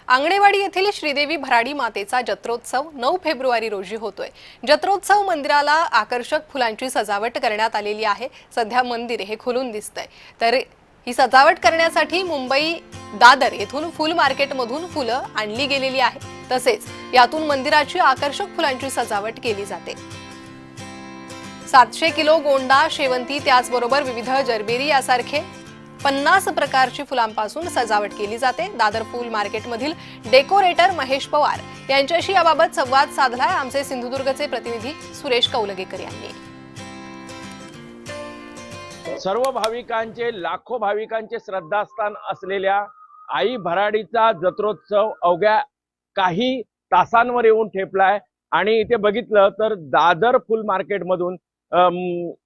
आंगणेवाडी येथील श्रीदेवी भराडी मातेचा जत्रोत्सव 9 फेब्रुवारी रोजी होतोय। जत्रोत्सव मंदिराला आकर्षक फुलांची सजावट करण्यात आलेली आहे। सध्या मंदिर हे खुलून दिसतंय, तर ही सजावट करण्यासाठी मुंबई दादर येथून फुल मार्केटमधून फुलं आणली गेलेली आहे। तसेच यातून मंदिराची आकर्षक फुलांची सजावट केली जाते। 700 किलो गोंडा, शेवंती, त्याचबरोबर विविध जरबेरी यासारखे 50 प्रकारची फुलांपासून सजावट केली जाते। दादर फूल मार्केटमधील डेकोरेटर महेश पवार यांच्याशी याबाबत संवाद साधलाय आमचे सिंधुदुर्गचे प्रतिनिधी सुरेश कौलगेकर यांनी। सर्व भाविकांचे, लाखो भाविकांचे श्रद्धास्थान असलेल्या आई भराडीचा जत्रोत्सव अवघ्या काही तासांवर येऊन ठेपलाय आणि इथे बघितलं तर दादर फुल मार्केटमधून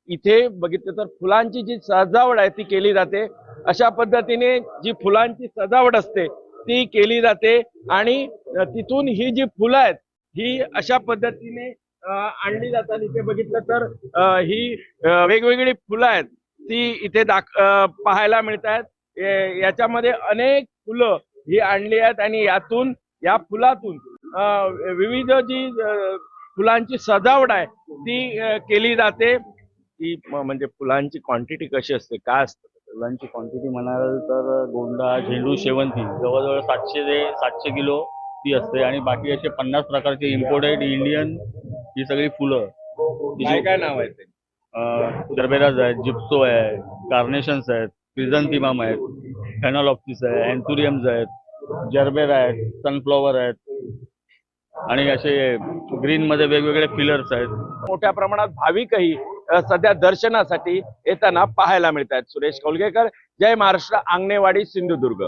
इथे बघितलं तर फुलांची जी सजावट आहे ती केली जाते। अशा पद्धतीने जी फुलांची सजावट असते ती केली जाते आणि तिथून ही जी फुलं आहेत ही अशा पद्धतीने आणली जातात। इथे बघितलं तर ही वेगवेगळी फुलं आहेत ती इथे पाहायला मिळतात। याच्यामध्ये अनेक फुलं ही आणली आहेत आणि यातून या फुलातून विविध जी फुलांची सजावट आहे ती केली जाते। ती म्हणजे फुलांची क्वांटिटी कशी असते, काय असतं? फुलांची क्वांटिटी म्हणाल तर गोंडा, झेंडू, शेवंती जवळजवळ 700 ते 700 किलो ती असते आणि बाकी असे 50 प्रकारचे इम्पोर्टेड इंडियन ही सगळी फुलं। काय नाव आहे ते? जरबेराज आहेत, जिप्सो आहे, कार्नेशन्स आहेत, क्रिझॅन्थेमम आहेत, फेनॉलॉप्सिस आहे, अँथुरियम्स आहेत, जरबेरा आहेत, सनफ्लॉवर आहेत आणि असे ग्रीन मध्ये वेगवेगळे फिलर्स आहेत। मोठ्या प्रमाणात भाविकही सध्या दर्शनासाठी येताना पाहायला मिळतात। सुरेश कौलगेकर, जय महाराष्ट्र, आंगणेवाडी, सिंधुदुर्ग।